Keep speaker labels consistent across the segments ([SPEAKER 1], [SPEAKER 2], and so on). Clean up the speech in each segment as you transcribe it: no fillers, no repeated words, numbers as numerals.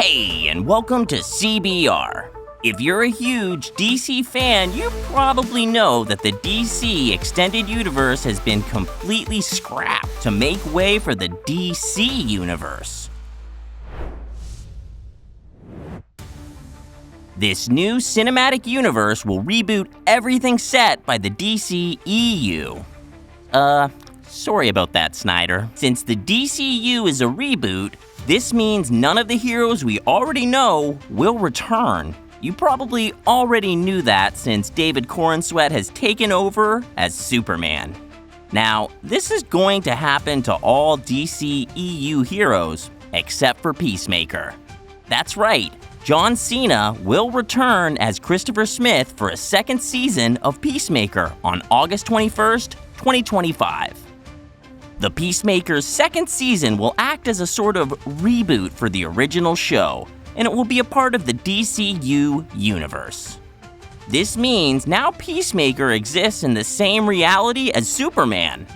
[SPEAKER 1] Hey, and welcome to CBR. If you're a huge DC fan, you probably know that the DC Extended Universe has been completely scrapped to make way for the DC Universe. This new cinematic universe will reboot everything set by the DCEU. Sorry about that, Snyder. Since the DCU is a reboot, this means none of the heroes we already know will return. You probably already knew that since David Corenswet has taken over as Superman. Now, this is going to happen to all DCEU heroes, except for Peacemaker. That's right, John Cena will return as Christopher Smith for a second season of Peacemaker on August 21st, 2025. The Peacemaker's second season will act as a sort of reboot for the original show, and it will be a part of the DCU universe. This means now Peacemaker exists in the same reality as Superman.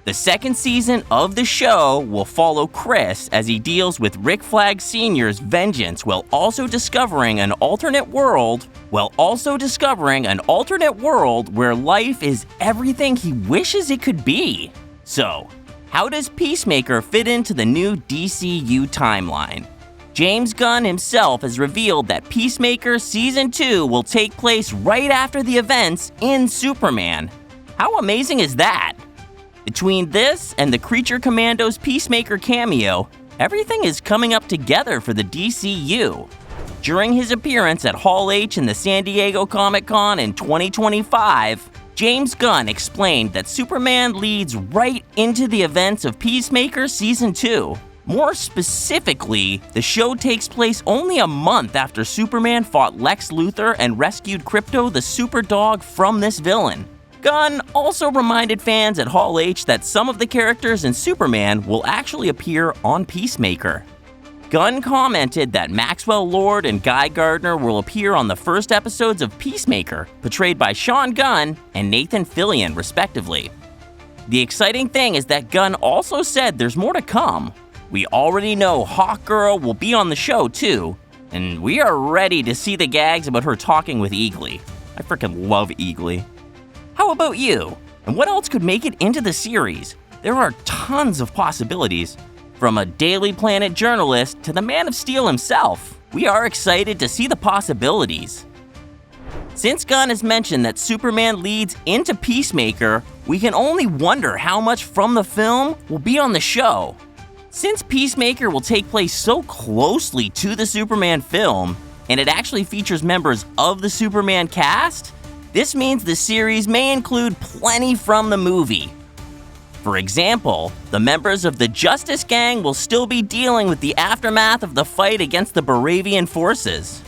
[SPEAKER 1] The second season of the show will follow Chris as he deals with Rick Flag Sr.'s vengeance while also discovering an alternate world where life is everything he wishes it could be. So, how does Peacemaker fit into the new DCU timeline? James Gunn himself has revealed that Peacemaker Season 2 will take place right after the events in Superman. How amazing is that? Between this and the Creature Commandos Peacemaker cameo, everything is coming up together for the DCU. During his appearance at Hall H in the San Diego Comic-Con in 2025, James Gunn explained that Superman leads right into the events of Peacemaker Season 2. More specifically, the show takes place only a month after Superman fought Lex Luthor and rescued Krypto the Superdog from this villain. Gunn also reminded fans at Hall H that some of the characters in Superman will actually appear on Peacemaker. Gunn commented that Maxwell Lord and Guy Gardner will appear on the first episodes of Peacemaker, portrayed by Sean Gunn and Nathan Fillion, respectively. The exciting thing is that Gunn also said there's more to come. We already know Hawkgirl will be on the show too, and we are ready to see the gags about her talking with Eagly. I freaking love Eagly. How about you? And what else could make it into the series? There are tons of possibilities. From a Daily Planet journalist to the Man of Steel himself, we are excited to see the possibilities. Since Gunn has mentioned that Superman leads into Peacemaker, we can only wonder how much from the film will be on the show. Since Peacemaker will take place so closely to the Superman film, and it actually features members of the Superman cast, this means the series may include plenty from the movie. For example, the members of the Justice Gang will still be dealing with the aftermath of the fight against the Baravian forces.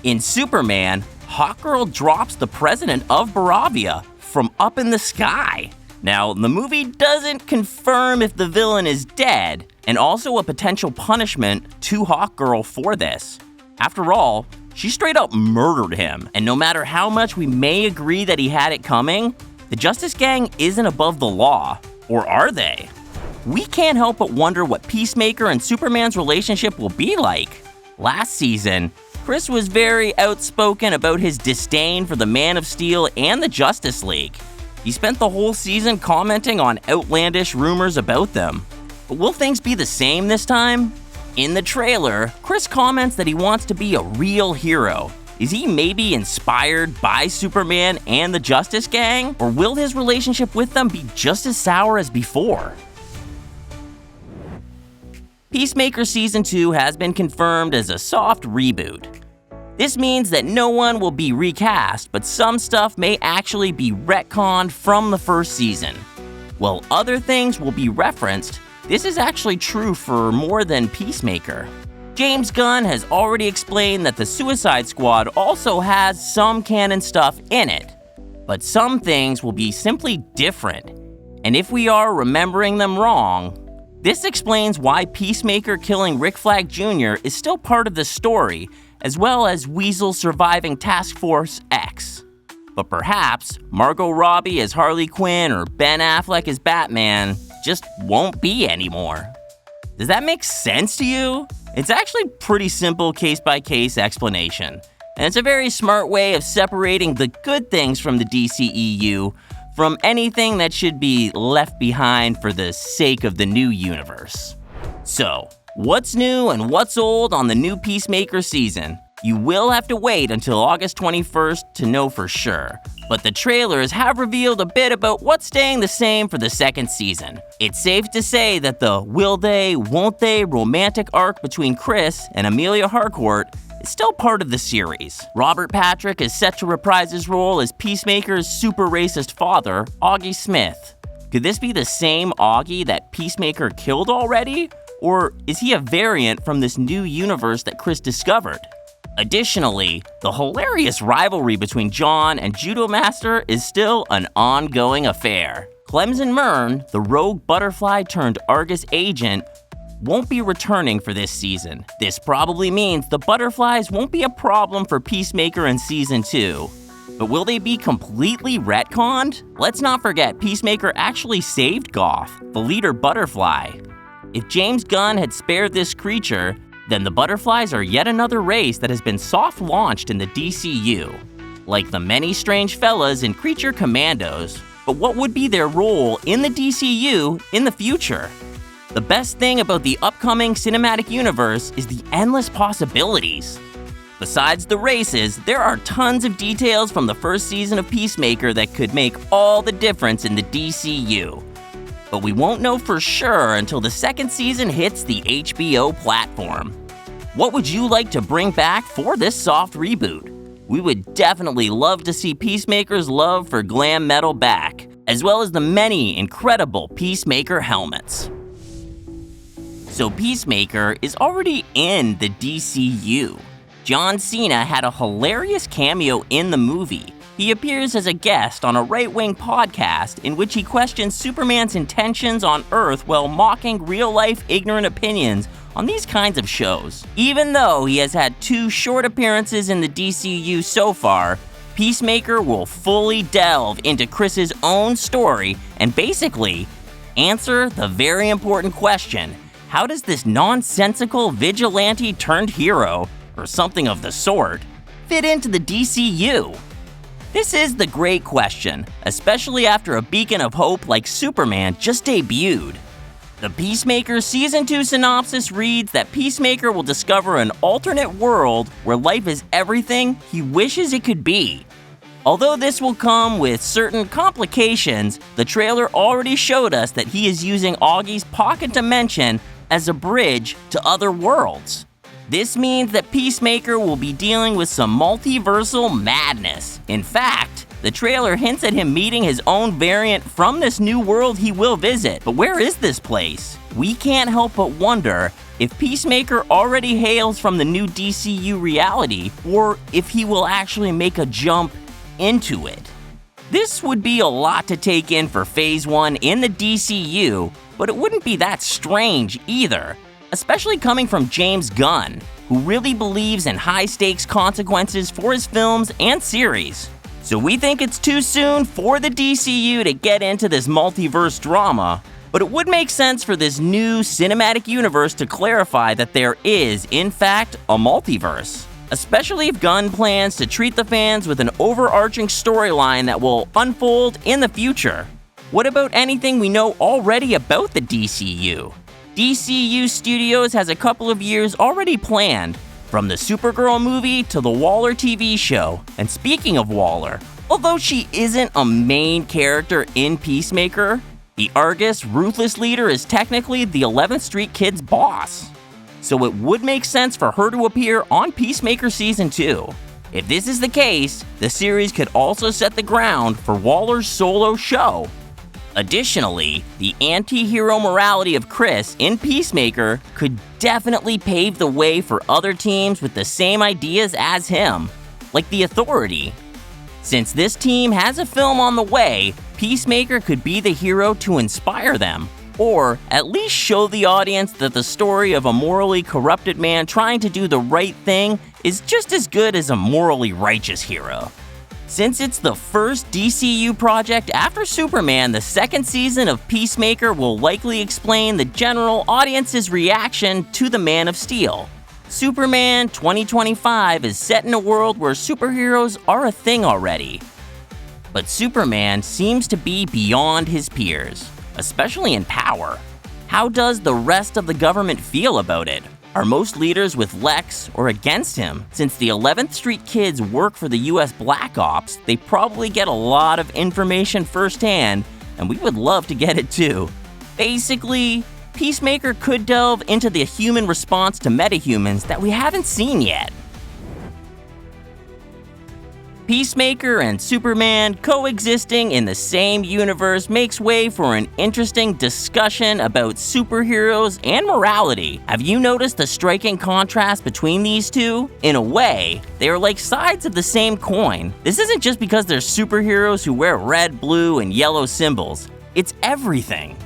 [SPEAKER 1] In Superman, Hawkgirl drops the president of Baravia from up in the sky. Now, the movie doesn't confirm if the villain is dead, and also a potential punishment to Hawkgirl for this. After all, she straight up murdered him, and no matter how much we may agree that he had it coming, the Justice Gang isn't above the law. Or are they? We can't help but wonder what Peacemaker and Superman's relationship will be like. Last season, Chris was very outspoken about his disdain for the Man of Steel and the Justice League. He spent the whole season commenting on outlandish rumors about them. But will things be the same this time? In the trailer, Chris comments that he wants to be a real hero. Is he maybe inspired by Superman and the Justice Gang? Or will his relationship with them be just as sour as before? Peacemaker Season 2 has been confirmed as a soft reboot. This means that no one will be recast, but some stuff may actually be retconned from the first season. While other things will be referenced, this is actually true for more than Peacemaker. James Gunn has already explained that the Suicide Squad also has some canon stuff in it, but some things will be simply different. And if we are remembering them wrong, this explains why Peacemaker killing Rick Flag Jr. is still part of the story, as well as Weasel surviving Task Force X. But perhaps Margot Robbie as Harley Quinn or Ben Affleck as Batman just won't be anymore. Does that make sense to you? It's actually pretty simple case-by-case explanation, and it's a very smart way of separating the good things from the DCEU from anything that should be left behind for the sake of the new universe. So, what's new and what's old on the new Peacemaker season? You will have to wait until August 21st to know for sure, but the trailers have revealed a bit about what's staying the same for the second season. It's safe to say that the will they, won't they romantic arc between Chris and Amelia Harcourt is still part of the series. Robert Patrick is set to reprise his role as Peacemaker's super racist father, Augie Smith. Could this be the same Augie that Peacemaker killed already? Or is he a variant from this new universe that Chris discovered? Additionally, the hilarious rivalry between John and Judo Master is still an ongoing affair. Clemson Mern, the rogue butterfly turned Argus agent, won't be returning for this season. This probably means the butterflies won't be a problem for Peacemaker in Season 2. But will they be completely retconned? Let's not forget Peacemaker actually saved Goth, the leader butterfly. If James Gunn had spared this creature, then the butterflies are yet another race that has been soft-launched in the DCU, like the many strange fellas in Creature Commandos. But what would be their role in the DCU in the future? The best thing about the upcoming cinematic universe is the endless possibilities. Besides the races, there are tons of details from the first season of Peacemaker that could make all the difference in the DCU. But we won't know for sure until the second season hits the HBO platform. What would you like to bring back for this soft reboot? We would definitely love to see Peacemaker's love for glam metal back, as well as the many incredible Peacemaker helmets. So Peacemaker is already in the DCU. John Cena had a hilarious cameo in the movie. He appears as a guest on a right-wing podcast in which he questions Superman's intentions on Earth while mocking real-life ignorant opinions on these kinds of shows. Even though he has had 2 short appearances in the DCU so far, Peacemaker will fully delve into Chris's own story and basically answer the very important question: how does this nonsensical vigilante turned hero, or something of the sort, fit into the DCU? This is the great question, especially after a beacon of hope like Superman just debuted. The Peacemaker Season 2 synopsis reads that Peacemaker will discover an alternate world where life is everything he wishes it could be. Although this will come with certain complications, the trailer already showed us that he is using Augie's pocket dimension as a bridge to other worlds. This means that Peacemaker will be dealing with some multiversal madness. In fact, the trailer hints at him meeting his own variant from this new world he will visit. But where is this place? We can't help but wonder if Peacemaker already hails from the new DCU reality, or if he will actually make a jump into it. This would be a lot to take in for Phase 1 in the DCU, but it wouldn't be that strange either, especially coming from James Gunn, who really believes in high-stakes consequences for his films and series. So we think it's too soon for the DCU to get into this multiverse drama, but it would make sense for this new cinematic universe to clarify that there is, in fact, a multiverse. Especially if Gunn plans to treat the fans with an overarching storyline that will unfold in the future. What about anything we know already about the DCU? DCU Studios has a couple of years already planned, from the Supergirl movie to the Waller TV show. And speaking of Waller, although she isn't a main character in Peacemaker, the Argus ruthless leader is technically the 11th Street Kid's boss. So it would make sense for her to appear on Peacemaker Season 2. If this is the case, the series could also set the ground for Waller's solo show. Additionally, the anti-hero morality of Chris in Peacemaker could definitely pave the way for other teams with the same ideas as him, like the Authority. Since this team has a film on the way, Peacemaker could be the hero to inspire them, or at least show the audience that the story of a morally corrupted man trying to do the right thing is just as good as a morally righteous hero. Since it's the first DCU project after Superman, the second season of Peacemaker will likely explain the general audience's reaction to the Man of Steel. Superman 2025 is set in a world where superheroes are a thing already. But Superman seems to be beyond his peers, especially in power. How does the rest of the government feel about it? Are most leaders with Lex or against him? Since the 11th Street kids work for the US Black Ops, they probably get a lot of information firsthand, and we would love to get it too. Basically, Peacemaker could delve into the human response to metahumans that we haven't seen yet. Peacemaker and Superman coexisting in the same universe makes way for an interesting discussion about superheroes and morality. Have you noticed the striking contrast between these two? In a way, they are like sides of the same coin. This isn't just because they're superheroes who wear red, blue, and yellow symbols. It's everything.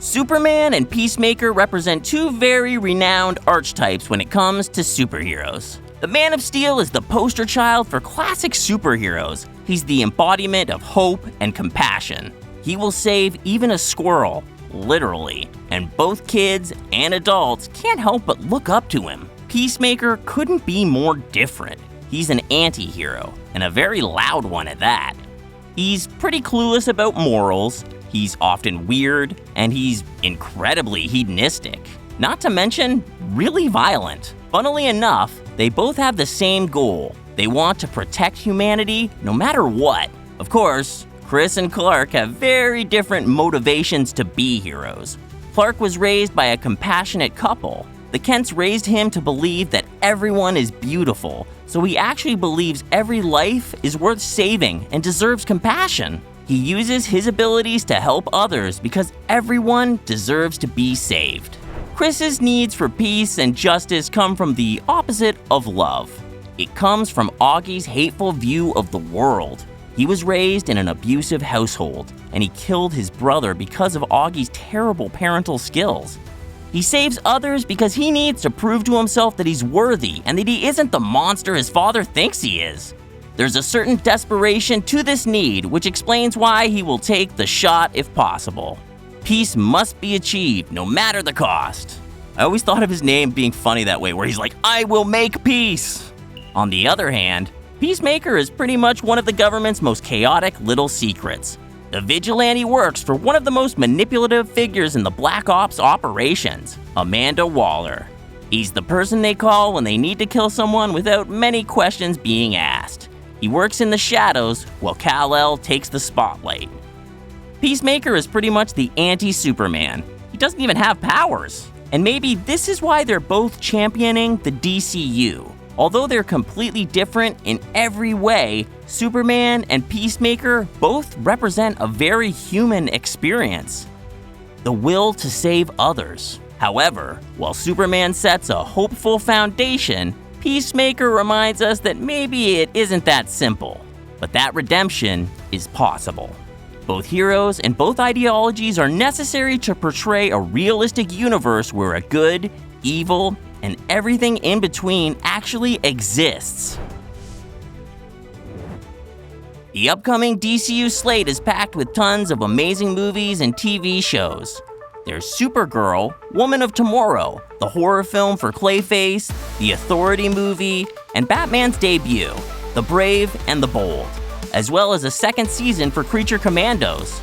[SPEAKER 1] Superman and Peacemaker represent two very renowned archetypes when it comes to superheroes. The Man of Steel is the poster child for classic superheroes. He's the embodiment of hope and compassion. He will save even a squirrel, literally, and both kids and adults can't help but look up to him. Peacemaker couldn't be more different. He's an anti-hero, and a very loud one at that. He's pretty clueless about morals, he's often weird, and he's incredibly hedonistic. Not to mention, really violent. Funnily enough, they both have the same goal. They want to protect humanity no matter what. Of course, Chris and Clark have very different motivations to be heroes. Clark was raised by a compassionate couple. The Kents raised him to believe that everyone is beautiful, so he actually believes every life is worth saving and deserves compassion. He uses his abilities to help others because everyone deserves to be saved. Chris's needs for peace and justice come from the opposite of love. It comes from Augie's hateful view of the world. He was raised in an abusive household, and he killed his brother because of Augie's terrible parental skills. He saves others because he needs to prove to himself that he's worthy and that he isn't the monster his father thinks he is. There's a certain desperation to this need, which explains why he will take the shot if possible. Peace must be achieved, no matter the cost. I always thought of his name being funny that way, where he's like, I will make peace! On the other hand, Peacemaker is pretty much one of the government's most chaotic little secrets. The vigilante works for one of the most manipulative figures in the Black Ops operations, Amanda Waller. He's the person they call when they need to kill someone without many questions being asked. He works in the shadows while Kal-El takes the spotlight. Peacemaker is pretty much the anti-Superman. He doesn't even have powers. And maybe this is why they're both championing the DCU. Although they're completely different in every way, Superman and Peacemaker both represent a very human experience. The will to save others. However, while Superman sets a hopeful foundation, Peacemaker reminds us that maybe it isn't that simple. But that redemption is possible. Both heroes and both ideologies are necessary to portray a realistic universe where a good, evil, and everything in between actually exists. The upcoming DCU slate is packed with tons of amazing movies and TV shows. There's Supergirl, Woman of Tomorrow, the horror film for Clayface, the Authority movie, and Batman's debut, The Brave and the Bold, as well as a second season for Creature Commandos,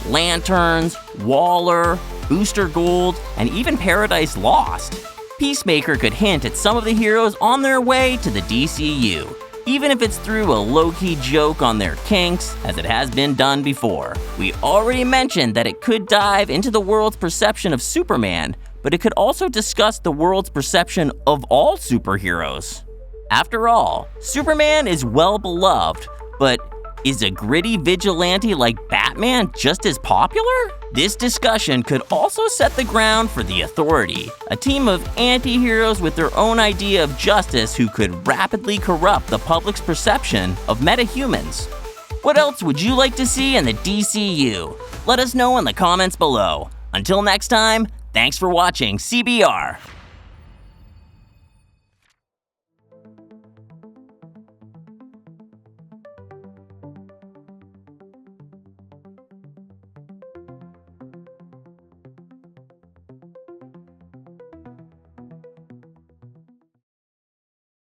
[SPEAKER 1] Lanterns, Waller, Booster Gold, and even Paradise Lost. Peacemaker could hint at some of the heroes on their way to the DCU, even if it's through a low-key joke on their kinks, as it has been done before. We already mentioned that it could dive into the world's perception of Superman, but it could also discuss the world's perception of all superheroes. After all, Superman is well beloved, but is a gritty vigilante like Batman just as popular? This discussion could also set the ground for the Authority, a team of anti-heroes with their own idea of justice who could rapidly corrupt the public's perception of metahumans. What else would you like to see in the DCU? Let us know in the comments below. Until next time, thanks for watching CBR.